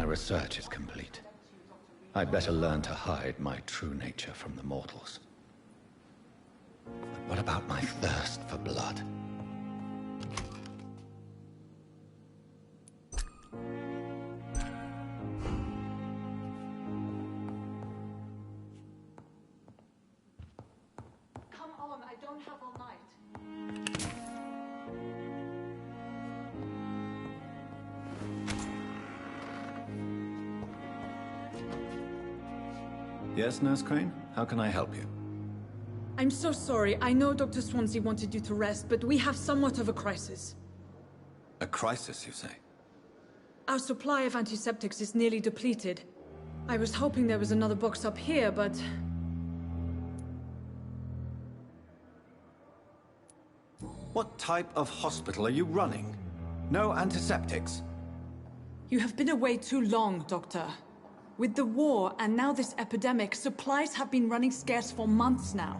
research is complete. I'd better learn to hide my true nature from the mortals. But what about my thirst for blood? Come on, I don't have all night. Yes, Nurse Crane? How can I help you? I'm so sorry. I know Dr. Swansea wanted you to rest, but we have somewhat of a crisis. A crisis, you say? Our supply of antiseptics is nearly depleted. I was hoping there was another box up here, but... What type of hospital are you running? No antiseptics? You have been away too long, Doctor. With the war and now this epidemic, supplies have been running scarce for months now.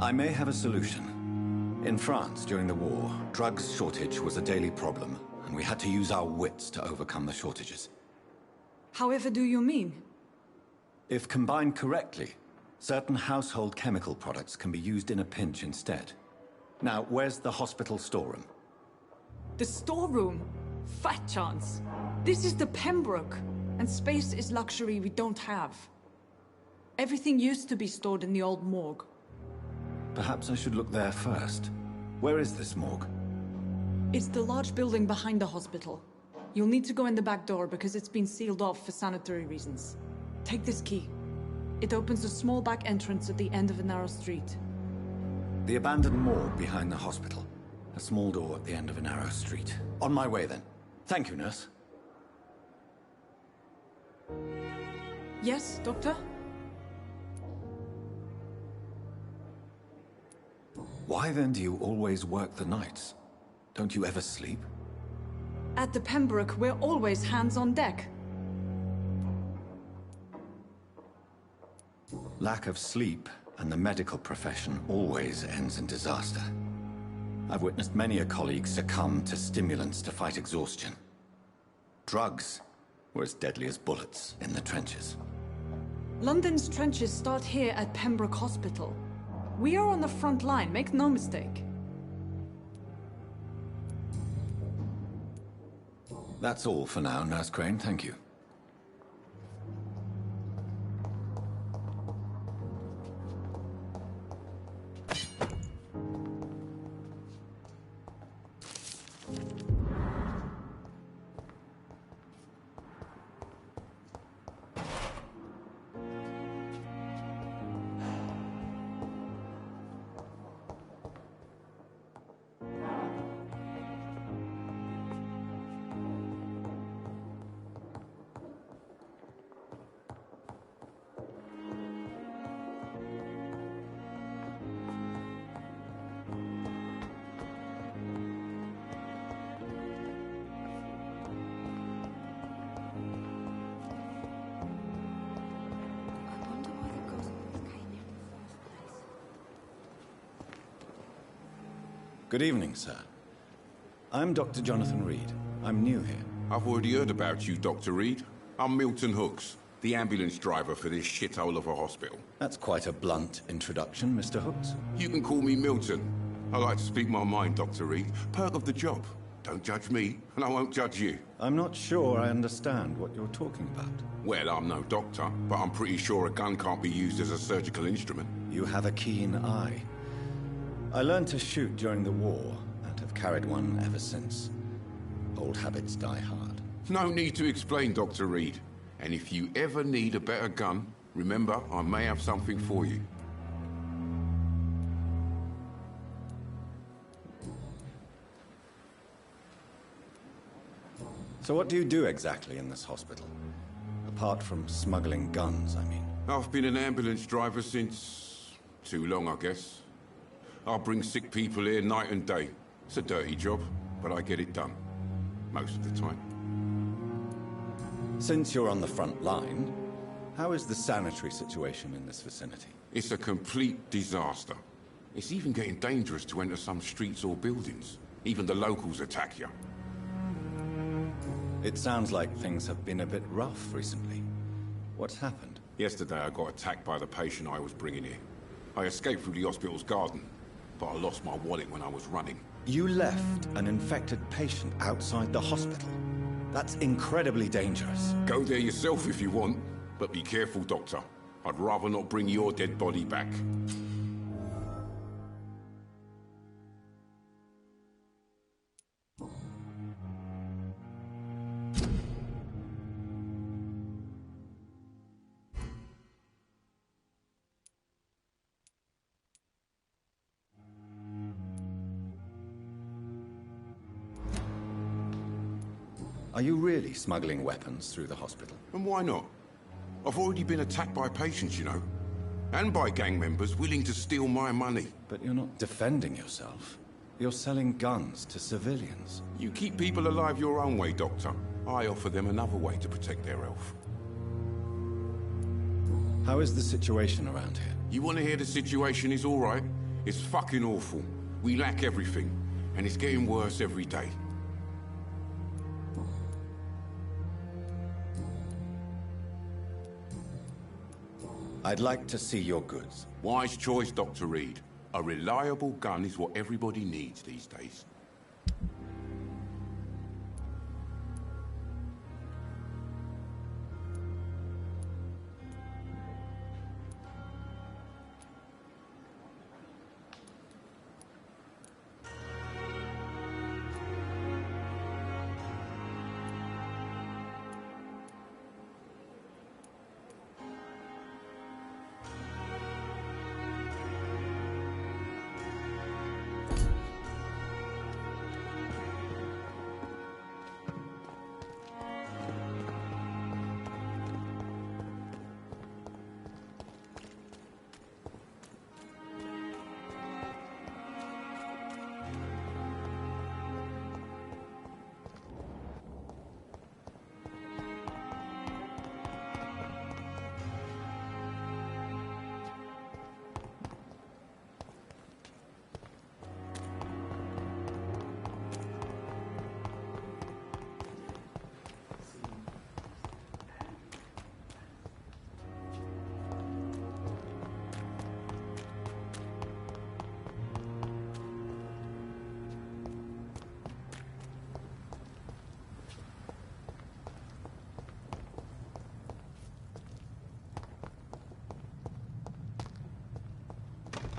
I may have a solution. In France, during the war, drugs shortage was a daily problem, and we had to use our wits to overcome the shortages. However do you mean? If combined correctly, certain household chemical products can be used in a pinch instead. Now, where's the hospital storeroom? The storeroom? Fat chance. This is the Pembroke, and space is luxury we don't have. Everything used to be stored in the old morgue. Perhaps I should look there first. Where is this morgue? It's the large building behind the hospital. You'll need to go in the back door because it's been sealed off for sanitary reasons. Take this key. It opens a small back entrance at the end of a narrow street. The abandoned morgue behind the hospital. A small door at the end of a narrow street. On my way then. Thank you, nurse. Yes, Doctor? Why then do you always work the nights? Don't you ever sleep? At the Pembroke, we're always hands on deck. Lack of sleep and the medical profession always ends in disaster. I've witnessed many a colleague succumb to stimulants to fight exhaustion. Drugs were as deadly as bullets in the trenches. London's trenches start here at Pembroke Hospital. We are on the front line, make no mistake. That's all for now, Nurse Crane, thank you. Good evening, sir. I'm Dr. Jonathan Reed. I'm new here. I've already heard about you, Dr. Reed. I'm Milton Hooks, the ambulance driver for this shithole of a hospital. That's quite a blunt introduction, Mr. Hooks. You can call me Milton. I like to speak my mind, Dr. Reed. Perk of the job. Don't judge me, and I won't judge you. I'm not sure I understand what you're talking about. Well, I'm no doctor, but I'm pretty sure a gun can't be used as a surgical instrument. You have a keen eye. I learned to shoot during the war, and have carried one ever since. Old habits die hard. No need to explain, Dr. Reed. And if you ever need a better gun, remember, I may have something for you. So what do you do exactly in this hospital? Apart from smuggling guns, I mean. I've been an ambulance driver since... too long, I guess. I bring sick people here night and day. It's a dirty job, but I get it done. Most of the time. Since you're on the front line, how is the sanitary situation in this vicinity? It's a complete disaster. It's even getting dangerous to enter some streets or buildings. Even the locals attack you. It sounds like things have been a bit rough recently. What's happened? Yesterday I got attacked by the patient I was bringing here. I escaped through the hospital's garden, but I lost my wallet when I was running. You left an infected patient outside the hospital? That's incredibly dangerous. Go there yourself if you want, but be careful, Doctor. I'd rather not bring your dead body back. Are you really smuggling weapons through the hospital? And why not? I've already been attacked by patients, you know. And by gang members willing to steal my money. But you're not defending yourself. You're selling guns to civilians. You keep people alive your own way, Doctor. I offer them another way to protect their health. How is the situation around here? You want to hear the situation is all right? It's fucking awful. We lack everything. And it's getting worse every day. I'd like to see your goods. Wise choice, Dr. Reed. A reliable gun is what everybody needs these days.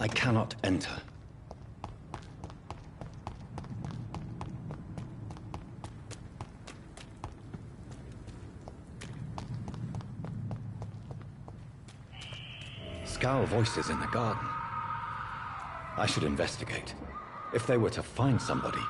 I cannot enter. Scowl voices in the garden. I should investigate. If they were to find somebody.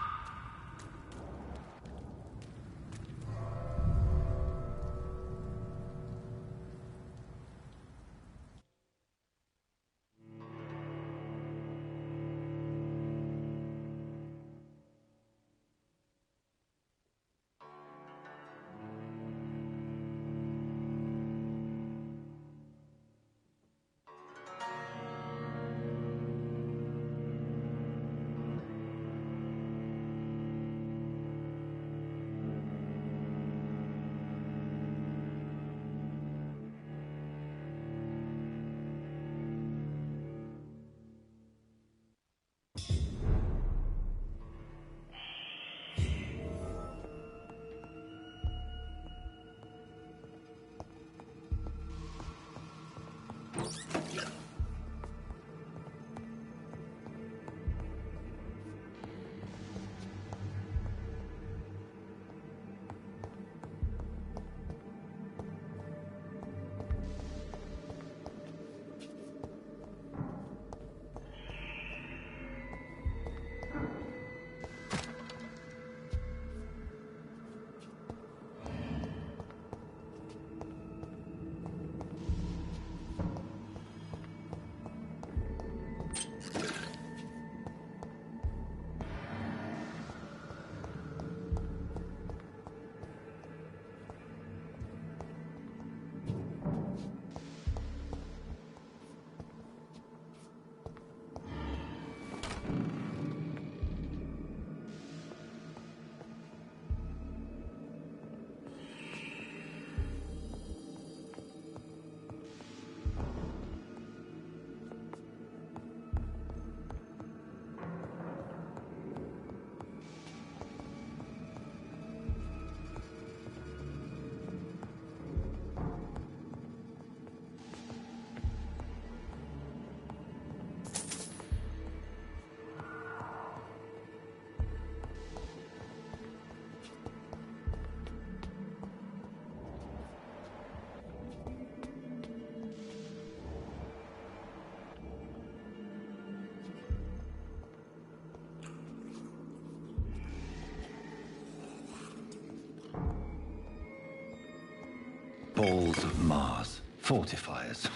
Balls of Mars. Fortifiers.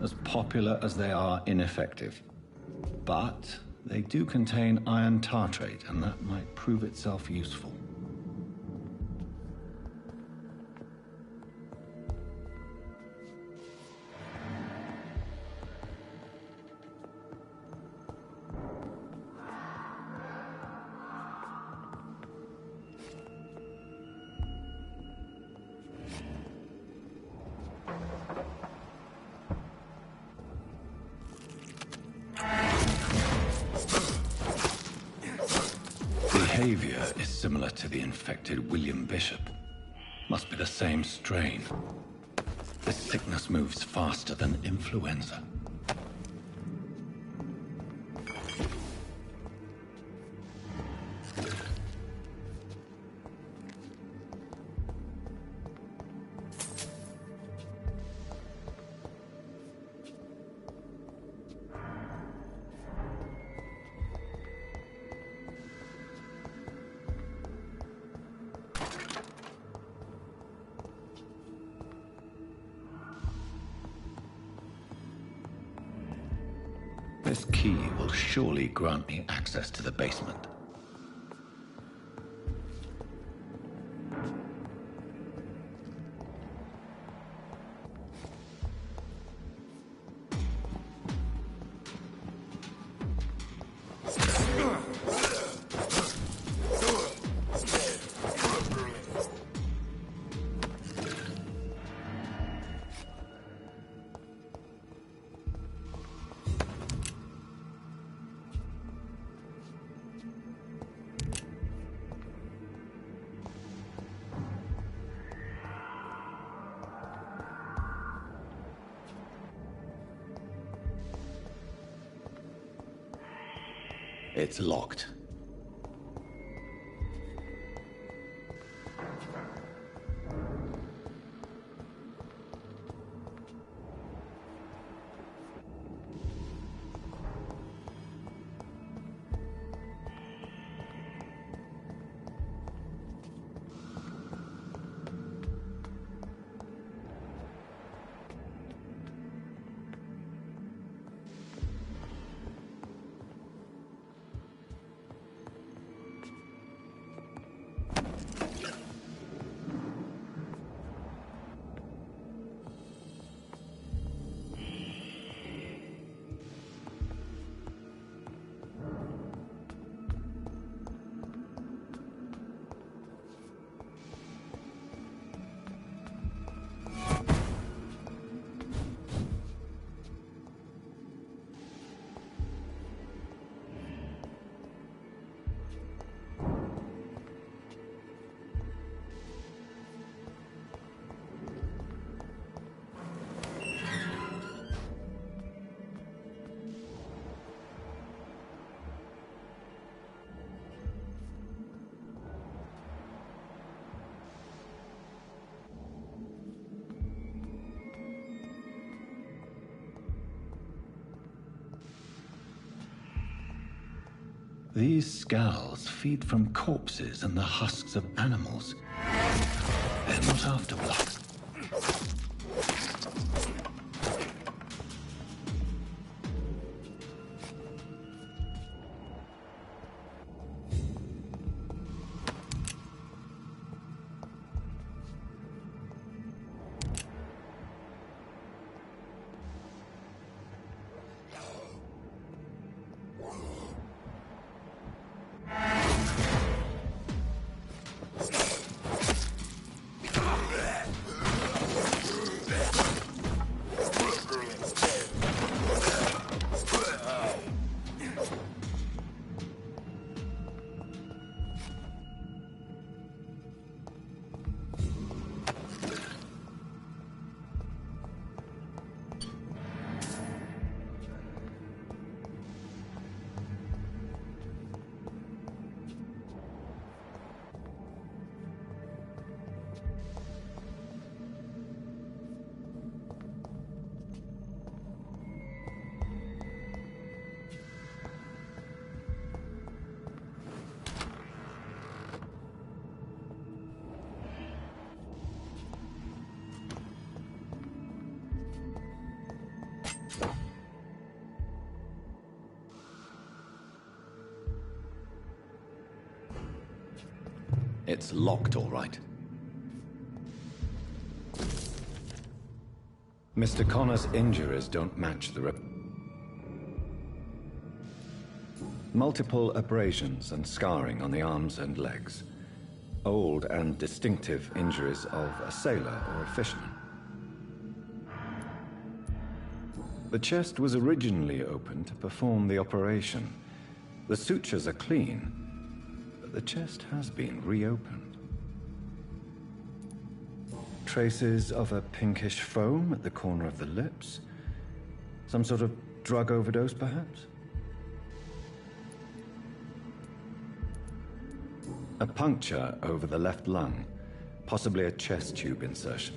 As popular as they are ineffective. But they do contain iron tartrate, and that might prove itself useful. Behavior is similar to the infected William Bishop. Must be the same strain. This sickness moves faster than influenza. This key will surely grant me access to the basement. It's locked. These scowls feed from corpses and the husks of animals. They're not after blood. It's locked, all right. Mr. Connor's injuries don't match the multiple abrasions and scarring on the arms and legs. Old and distinctive injuries of a sailor or a fisherman. The chest was originally opened to perform the operation. The sutures are clean, but the chest has been reopened. Traces of a pinkish foam at the corner of the lips. Some sort of drug overdose, perhaps? A puncture over the left lung, possibly a chest tube insertion.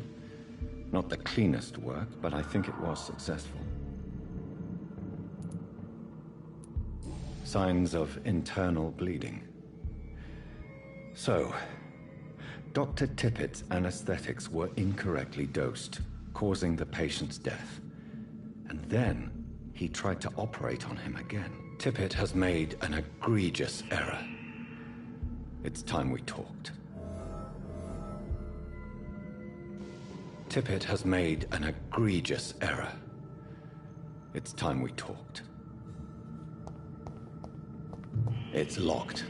Not the cleanest work, but I think it was successful. Signs of internal bleeding. So, Dr. Tippett's anesthetics were incorrectly dosed, causing the patient's death. And then, he tried to operate on him again. Tippett has made an egregious error. It's time we talked. Tippett has made an egregious error. It's time we talked. It's locked.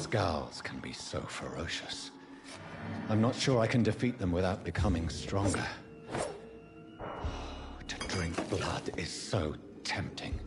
Scowls can be so ferocious. I'm not sure I can defeat them without becoming stronger. To drink blood is so tempting.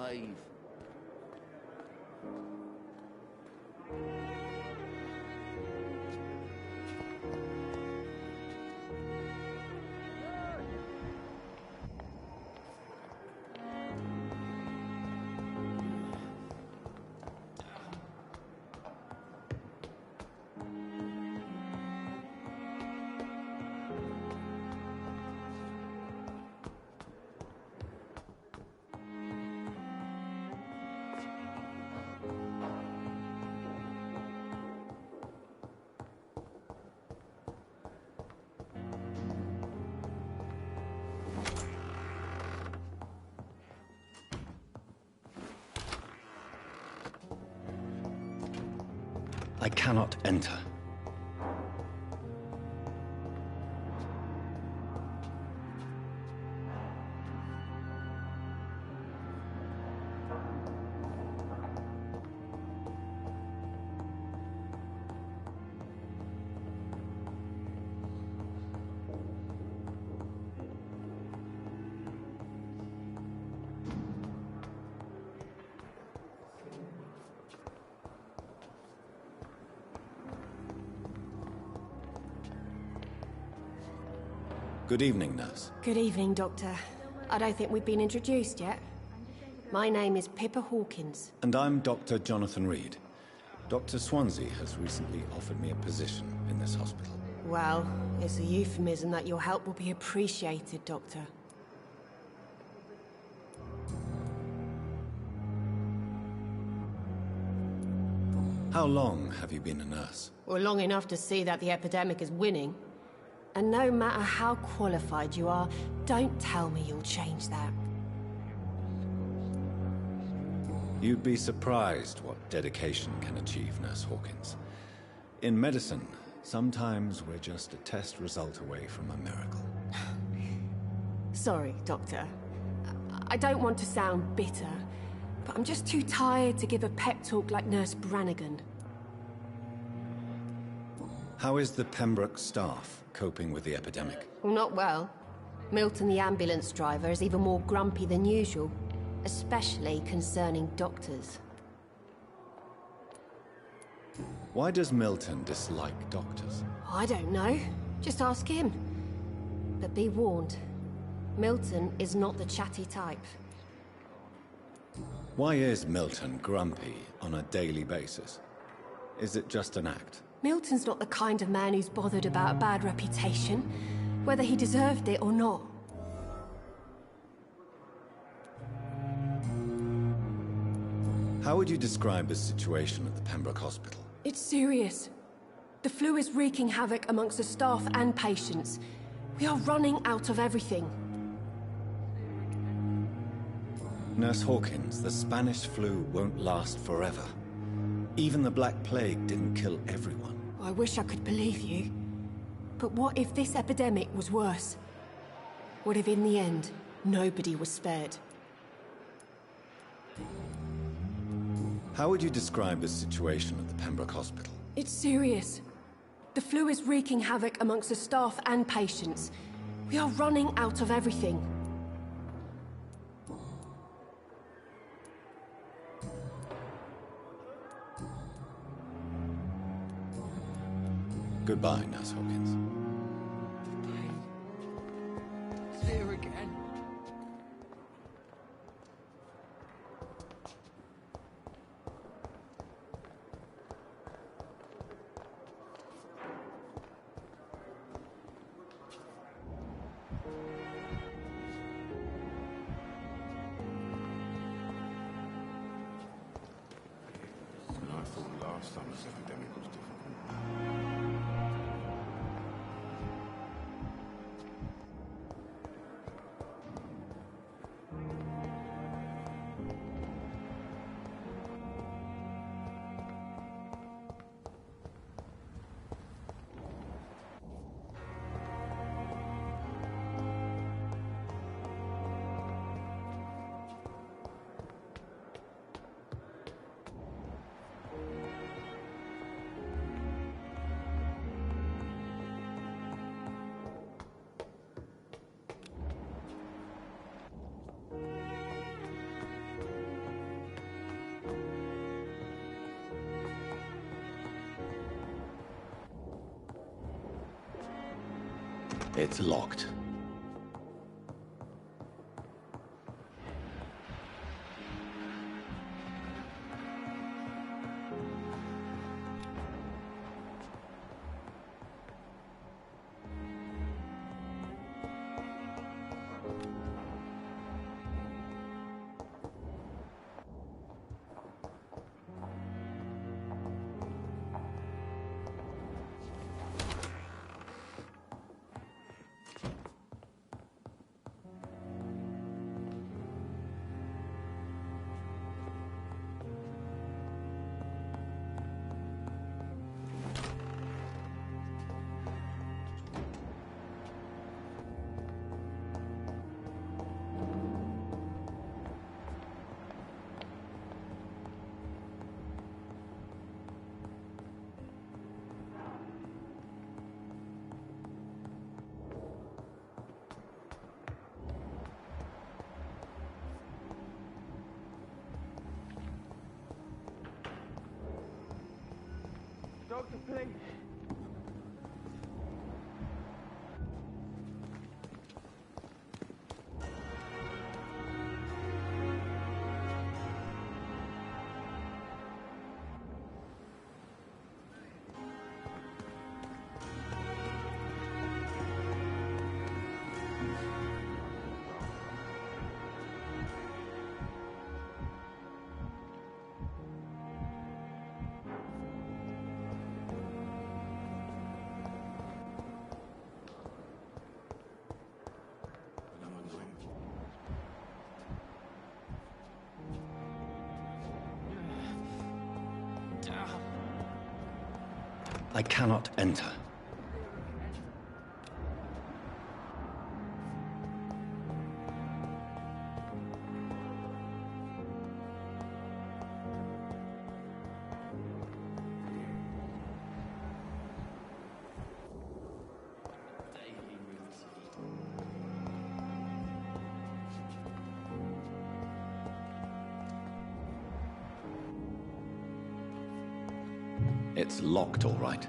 slave. I cannot enter. Good evening, nurse. Good evening, Doctor. I don't think we've been introduced yet. My name is Pippa Hawkins. And I'm Dr. Jonathan Reed. Dr. Swansea has recently offered me a position in this hospital. Well, it's a euphemism that your help will be appreciated, Doctor. How long have you been a nurse? Well, long enough to see that the epidemic is winning. And no matter how qualified you are, don't tell me you'll change that. You'd be surprised what dedication can achieve, Nurse Hawkins. In medicine, sometimes we're just a test result away from a miracle. Sorry, Doctor. I don't want to sound bitter, but I'm just too tired to give a pep talk like Nurse Brannigan. How is the Pembroke staff coping with the epidemic? Well, not well. Milton, the ambulance driver, is even more grumpy than usual, especially concerning doctors. Why does Milton dislike doctors? I don't know. Just ask him. But be warned, Milton is not the chatty type. Why is Milton grumpy on a daily basis? Is it just an act? Milton's not the kind of man who's bothered about a bad reputation, whether he deserved it or not. How would you describe the situation at the Pembroke Hospital? It's serious. The flu is wreaking havoc amongst the staff and patients. We are running out of everything. Nurse Hawkins, the Spanish flu won't last forever. Even the Black Plague didn't kill everyone. I wish I could believe you. But what if this epidemic was worse? What if in the end, nobody was spared? How would you describe the situation at the Pembroke Hospital? It's serious. The flu is wreaking havoc amongst the staff and patients. We are running out of everything. Goodbye, Nurse Hawkins. It's here again. I thought last time this epidemic was difficult. It's locked. Doctor, please. I cannot enter. It's locked, all right.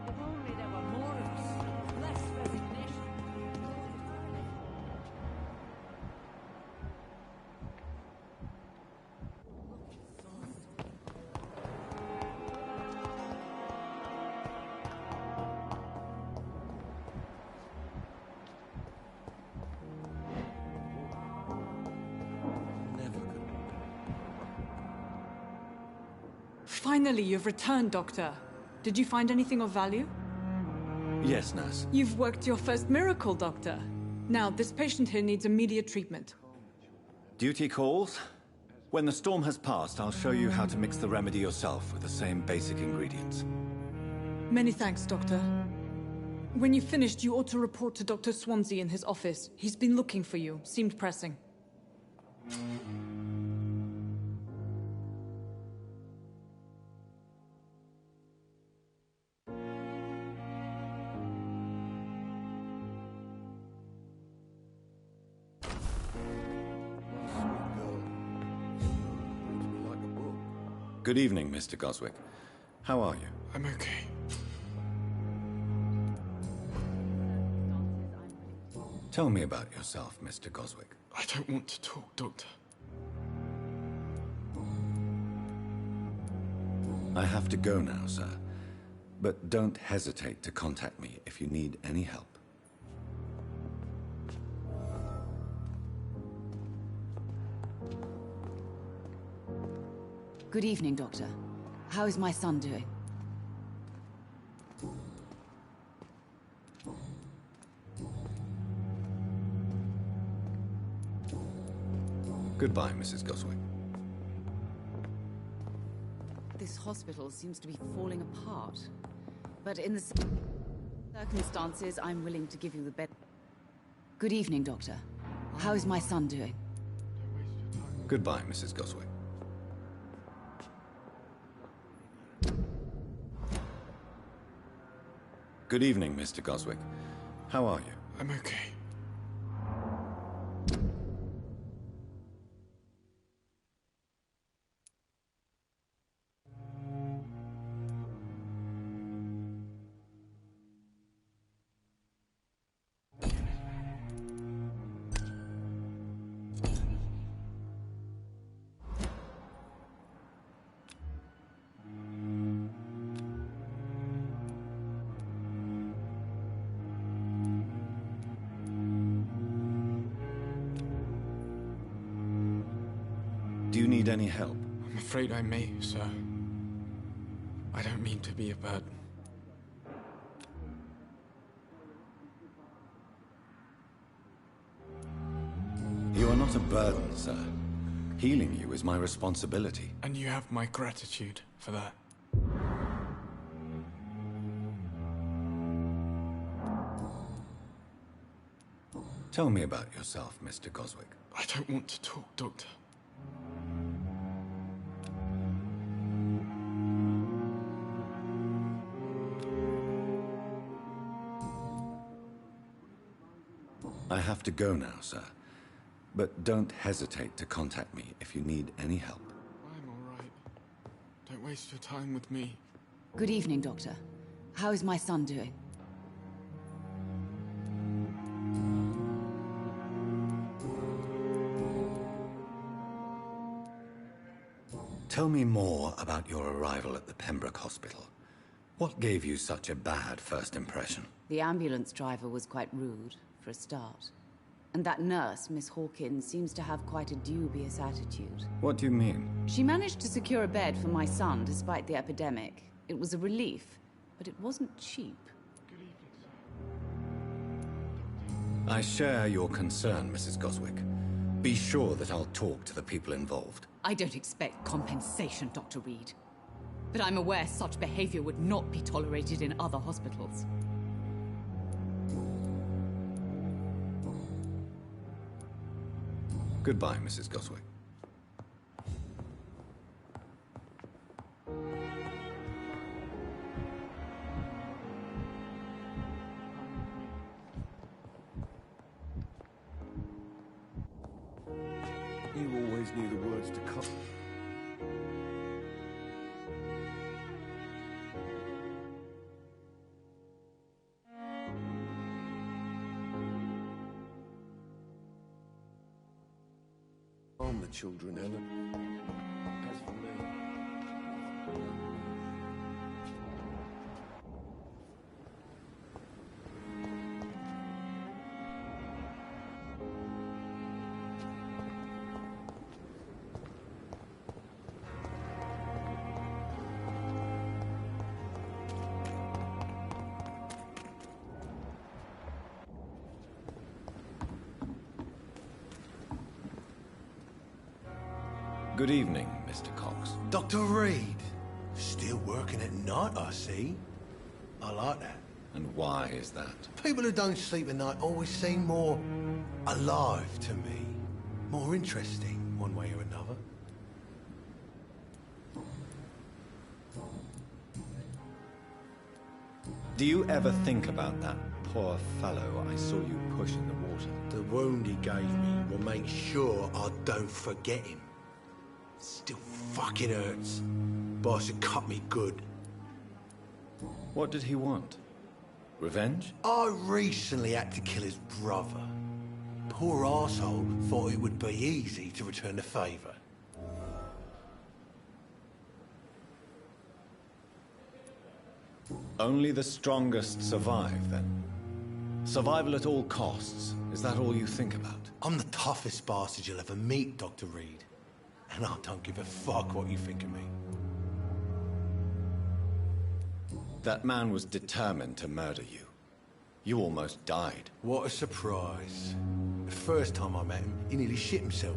If only there were more of us. Less resignation. Finally, you've returned, Doctor. Did you find anything of value? Yes, nurse. You've worked your first miracle, Doctor. Now, this patient here needs immediate treatment. Duty calls. When the storm has passed, I'll show you how to mix the remedy yourself with the same basic ingredients. Many thanks, Doctor. When you've finished, you ought to report to Dr. Swansea in his office. He's been looking for you. Seemed pressing. Good evening, Mr. Goswick. How are you? I'm okay. Tell me about yourself, Mr. Goswick. I don't want to talk, Doctor. I have to go now, sir. But don't hesitate to contact me if you need any help. Good evening, Doctor. How is my son doing? Goodbye, Mrs. Goswick. This hospital seems to be falling apart. But in the circumstances, I'm willing to give you the bed. Good evening, Doctor. How is my son doing? Goodbye, Mrs. Goswick. Good evening, Mr. Goswick. How are you? I'm okay. Do you need any help? I'm afraid I may, sir. I don't mean to be a burden. You are not a burden, sir. Healing you is my responsibility. And you have my gratitude for that. Tell me about yourself, Mr. Goswick. I don't want to talk, Doctor. I have to go now, sir. But don't hesitate to contact me if you need any help. I'm all right. Don't waste your time with me. Good evening, Doctor. How is my son doing? Tell me more about your arrival at the Pembroke Hospital. What gave you such a bad first impression? The ambulance driver was quite rude, for a start. And that nurse, Miss Hawkins, seems to have quite a dubious attitude. What do you mean? She managed to secure a bed for my son despite the epidemic. It was a relief, but it wasn't cheap. Good evening, sir. I share your concern, Mrs. Goswick. Be sure that I'll talk to the people involved. I don't expect compensation, Dr. Reed. But I'm aware such behavior would not be tolerated in other hospitals. Goodbye, Mrs. Goswick. You always knew the words to come. harm the children, Ellen. As for me... Good evening, Mr. Cox. Dr. Reed. Still working at night, I see. I like that. And why is that? People who don't sleep at night always seem more alive to me. More interesting, one way or another. Do you ever think about that poor fellow I saw you push in the water? The wound he gave me will make sure I don't forget him. Still fucking hurts. Boss had cut me good. What did he want? Revenge? I recently had to kill his brother. Poor arsehole thought it would be easy to return the favour. Only the strongest survive, then? Survival at all costs. Is that all you think about? I'm the toughest bastard you'll ever meet, Dr. Reed. And I don't give a fuck what you think of me. That man was determined to murder you. You almost died. What a surprise. The first time I met him, he nearly shit himself.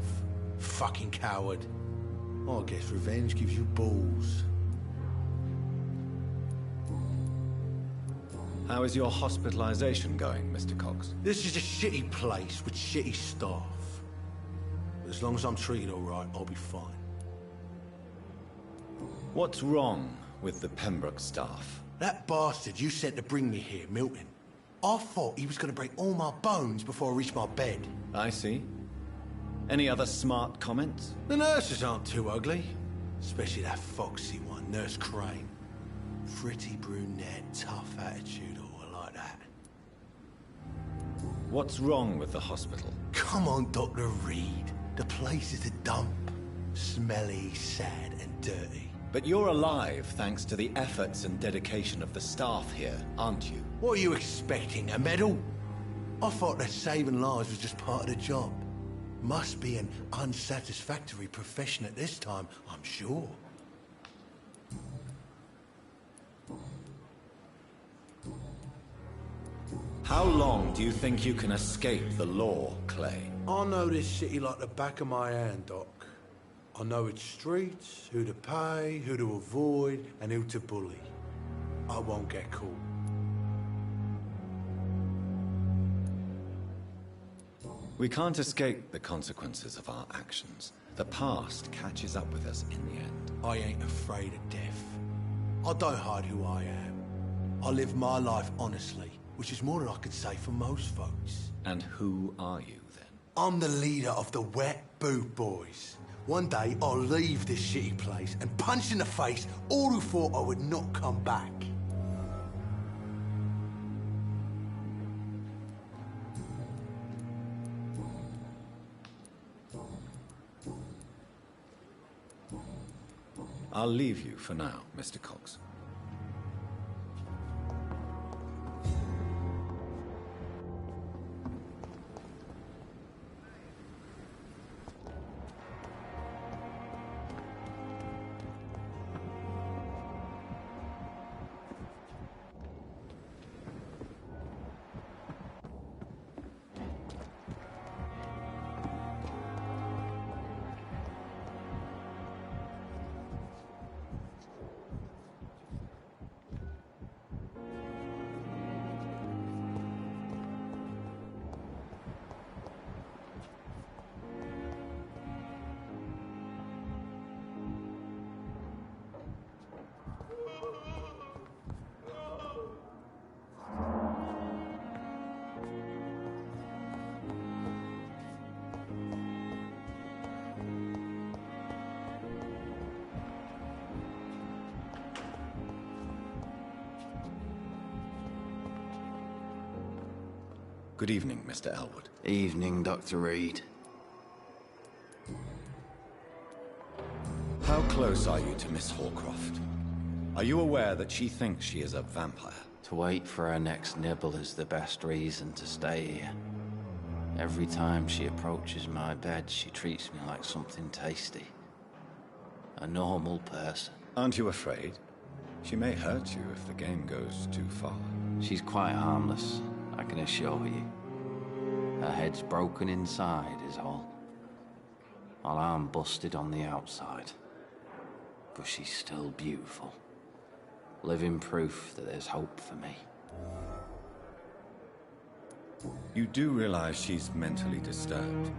Fucking coward. I guess revenge gives you balls. How is your hospitalization going, Mr. Cox? This is a shitty place with shitty staff. As long as I'm treated all right, I'll be fine. What's wrong with the Pembroke staff? That bastard you sent to bring me here, Milton. I thought he was going to break all my bones before I reached my bed. I see. Any other smart comments? The nurses aren't too ugly. Especially that foxy one, Nurse Crane. Pretty brunette, tough attitude, all like that. What's wrong with the hospital? Come on, Dr. Reed. The place is a dump. Smelly, sad, and dirty. But you're alive thanks to the efforts and dedication of the staff here, aren't you? What are you expecting, a medal? I thought that saving lives was just part of the job. Must be an unsatisfactory profession at this time, I'm sure. How long do you think you can escape the law, Clay? I know this city like the back of my hand, Doc. I know its streets, who to pay, who to avoid, and who to bully. I won't get caught. We can't escape the consequences of our actions. The past catches up with us in the end. I ain't afraid of death. I don't hide who I am. I live my life honestly, which is more than I could say for most folks. And who are you, then? I'm the leader of the Wet Boot Boys. One day, I'll leave this shitty place and punch in the face all who thought I would not come back. I'll leave you for now, Mr. Cox. Good evening, Mr. Elwood. Evening, Dr. Reed. How close are you to Miss HAWCROFT? Are you aware that she thinks she is a vampire? To wait for her next nibble is the best reason to stay here. Every time she approaches my bed, she treats me like something tasty. A normal person. Aren't you afraid? She may hurt you if the game goes too far. She's quite harmless, I can assure you. Her head's broken inside is all. While I'm busted on the outside. But she's still beautiful. Living proof that there's hope for me. You do realize she's mentally disturbed.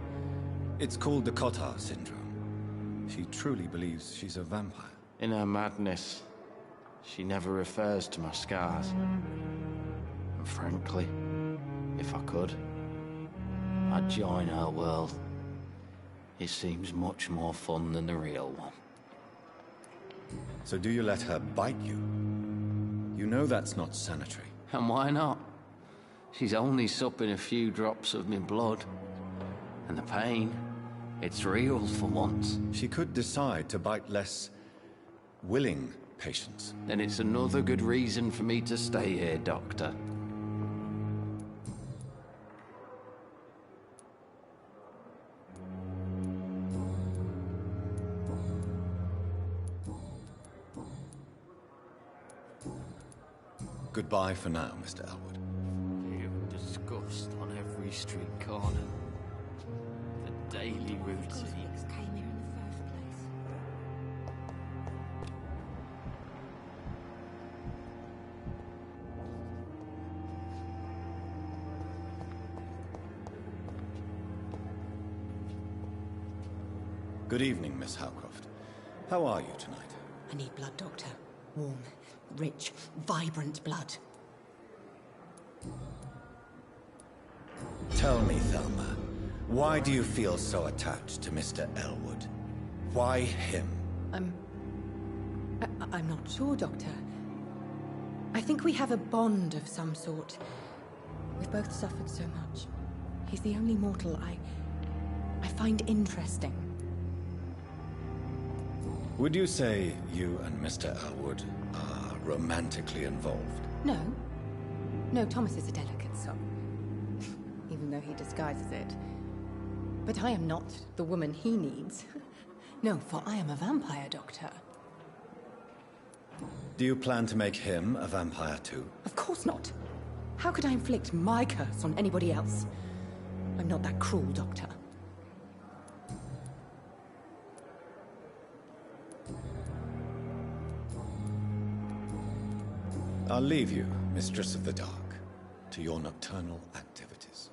It's called the Cotard syndrome. She truly believes she's a vampire. In her madness, she never refers to my scars. And frankly, if I could, I'd join her world. It seems much more fun than the real one. So do you let her bite you? You know that's not sanitary. And why not? She's only supping a few drops of my blood. And the pain, it's real for once. She could decide to bite less willing patients. Then it's another good reason for me to stay here, Doctor. Goodbye for now, Mr. Elwood. You disgust on every street corner. The daily routine. GOSWICK came here in the first place. Good evening, Miss HOWCROFT. How are you tonight? I need blood, Doctor. Warm, rich, vibrant blood. Tell me, Thelma, why do you feel so attached to Mr. Elwood? Why him? I'm not sure, Doctor. I think we have a bond of some sort. We've both suffered so much. He's the only mortal I find interesting. Would you say you and Mr. Elwood are romantically involved? No. No, Thomas is a delicate soul. Even though he disguises it. But I am not the woman he needs. No, for I am a vampire, Doctor. Do you plan to make him a vampire too? Of course not. How could I inflict my curse on anybody else? I'm not that cruel, Doctor. I'll leave you, Mistress of the Dark, to your nocturnal activities.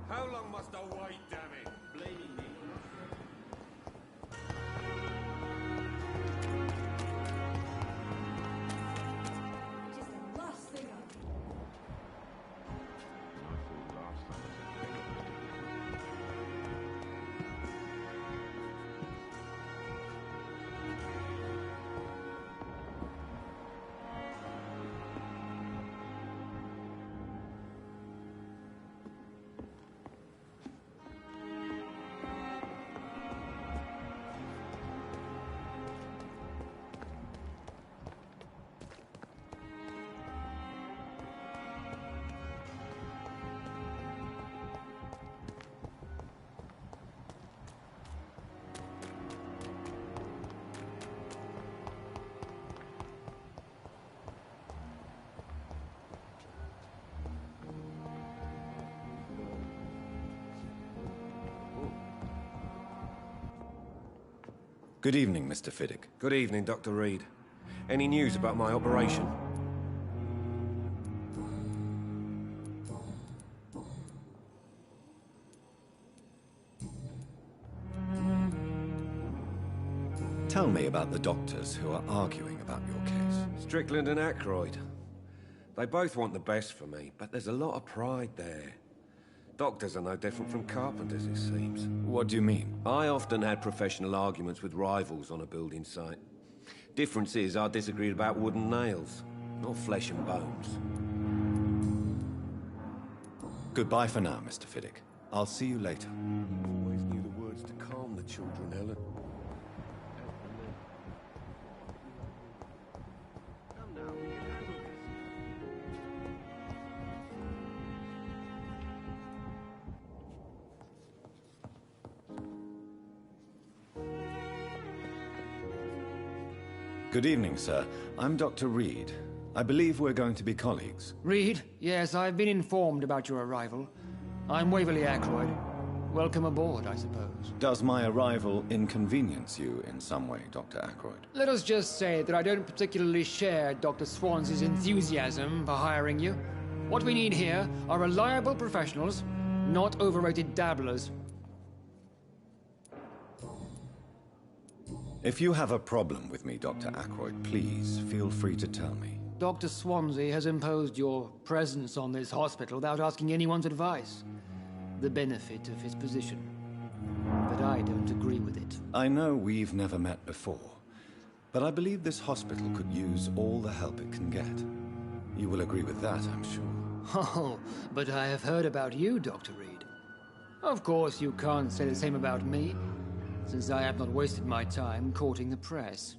How long must I wait, damn it? Blaming me. It is the last thing I do. Good evening, Mr. Fiddick. Good evening, Dr. Reed. Any news about my operation? Tell me about the doctors who are arguing about your case. Strickland and Aykroyd. They both want the best for me, but there's a lot of pride there. Doctors are no different from carpenters, it seems. What do you mean? I often had professional arguments with rivals on a building site. Difference is, I disagreed about wooden nails, not flesh and bones. Goodbye for now, Mr. Fiddick. I'll see you later. Always knew the words to calm the children, Helen. Good evening, sir. I'm Dr. Reed. I believe we're going to be colleagues. Reed? Yes, I've been informed about your arrival. I'm Waverly Aykroyd. Welcome aboard, I suppose. Does my arrival inconvenience you in some way, Dr. Aykroyd? Let us just say that I don't particularly share Dr. Swansea's enthusiasm for hiring you. What we need here are reliable professionals, not overrated dabblers. If you have a problem with me, Dr. Aykroyd, please feel free to tell me. Dr. Swansea has imposed your presence on this hospital without asking anyone's advice. The benefit of his position. But I don't agree with it. I know we've never met before, but I believe this hospital could use all the help it can get. You will agree with that, I'm sure. Oh, but I have heard about you, Dr. Reed. Of course, you can't say the same about me, since I have not wasted my time courting the press.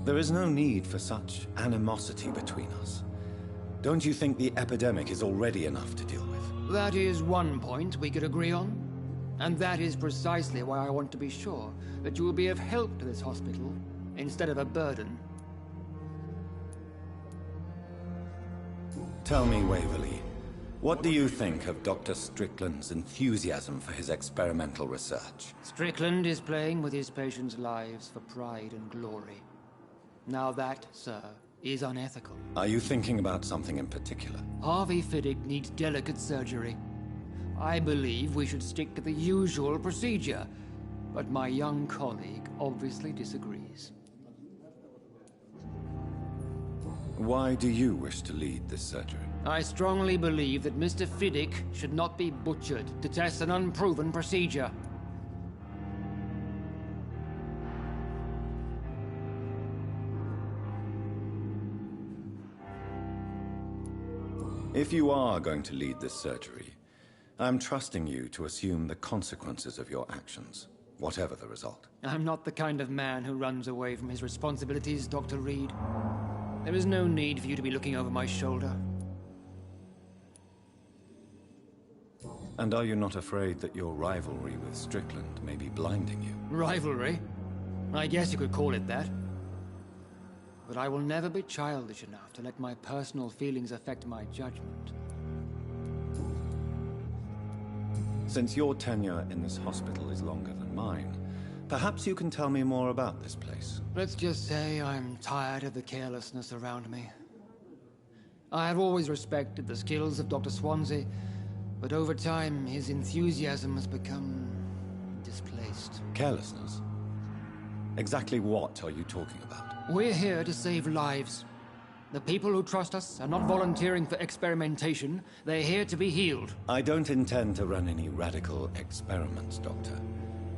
There is no need for such animosity between us. Don't you think the epidemic is already enough to deal with? That is one point we could agree on. And that is precisely why I want to be sure that you will be of help to this hospital, instead of a burden. Tell me, Waverly, what do you think of Dr. Strickland's enthusiasm for his experimental research? Strickland is playing with his patients' lives for pride and glory. Now that, sir, is unethical. Are you thinking about something in particular? Harvey Fiddick needs delicate surgery. I believe we should stick to the usual procedure, but my young colleague obviously disagrees. Why do you wish to lead this surgery? I strongly believe that Mr. Fiddick should not be butchered to test an unproven procedure. If you are going to lead this surgery, I'm trusting you to assume the consequences of your actions, whatever the result. I'm not the kind of man who runs away from his responsibilities, Dr. Reed. There is no need for you to be looking over my shoulder. And are you not afraid that your rivalry with Strickland may be blinding you? Rivalry? I guess you could call it that. But I will never be childish enough to let my personal feelings affect my judgment. Since your tenure in this hospital is longer than mine, perhaps you can tell me more about this place. Let's just say I'm tired of the carelessness around me. I have always respected the skills of Dr. Swansea, but over time his enthusiasm has become displaced. Carelessness? Exactly what are you talking about? We're here to save lives. The people who trust us are not volunteering for experimentation. They're here to be healed. I don't intend to run any radical experiments, Doctor.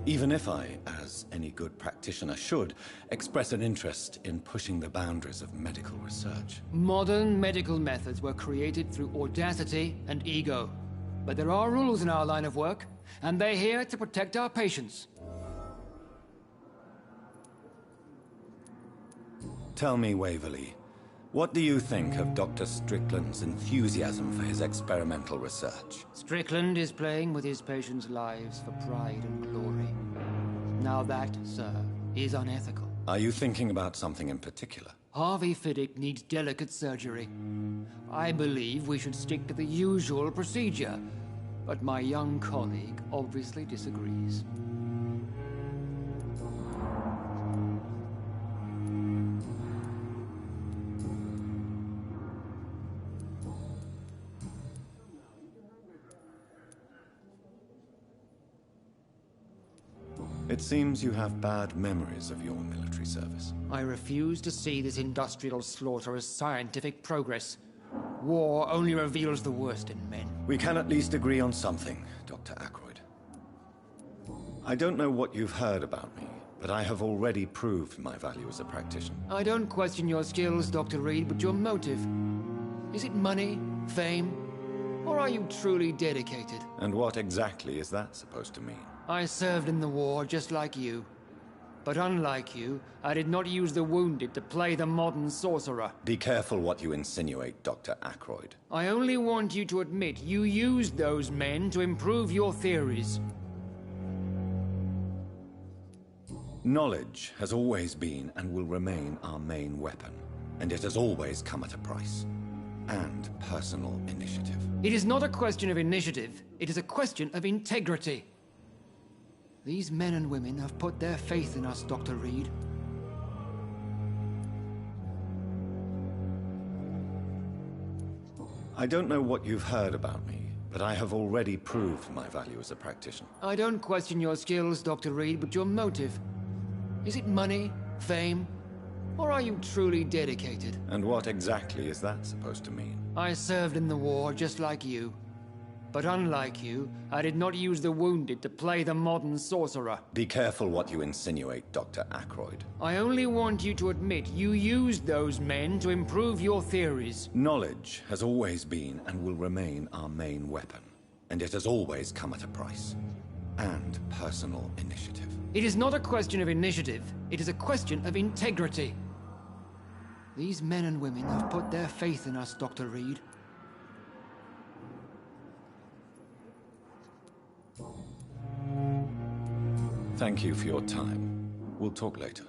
Even if I, as any good practitioner should, express an interest in pushing the boundaries of medical research. Modern medical methods were created through audacity and ego. But there are rules in our line of work, and they're here to protect our patients. Tell me, Waverly, what do you think of Dr. Strickland's enthusiasm for his experimental research? Strickland is playing with his patients' lives for pride and glory. Now that, sir, is unethical. Are you thinking about something in particular? Harvey Fiddick needs delicate surgery. I believe we should stick to the usual procedure, But my young colleague obviously disagrees. It seems you have bad memories of your military service. I refuse to see this industrial slaughter as scientific progress. War only reveals the worst in men. We can at least agree on something, Dr. Ackroyd. I don't know what you've heard about me, but I have already proved my value as a practitioner. I don't question your skills, Dr. Reed, but your motive. Is it money, fame, or are you truly dedicated? And what exactly is that supposed to mean? I served in the war just like you. But unlike you, I did not use the wounded to play the modern sorcerer. Be careful what you insinuate, Dr. Ackroyd. I only want you to admit you used those men to improve your theories. Knowledge has always been and will remain our main weapon, and it has always come at a price. And personal initiative. It is not a question of initiative, it is a question of integrity. These men and women have put their faith in us, Dr. Reed. I don't know what you've heard about me, but I have already proved my value as a practitioner. I don't question your skills, Dr. Reed, but your motive. Is it money, fame, or are you truly dedicated? And what exactly is that supposed to mean? I served in the war just like you. But unlike you, I did not use the wounded to play the modern sorcerer. Be careful what you insinuate, Dr. Ackroyd. I only want you to admit you used those men to improve your theories. Knowledge has always been and will remain our main weapon, and it has always come at a price. And personal initiative. It is not a question of initiative, it is a question of integrity. These men and women have put their faith in us, Dr. Reed. Thank you for your time. We'll talk later.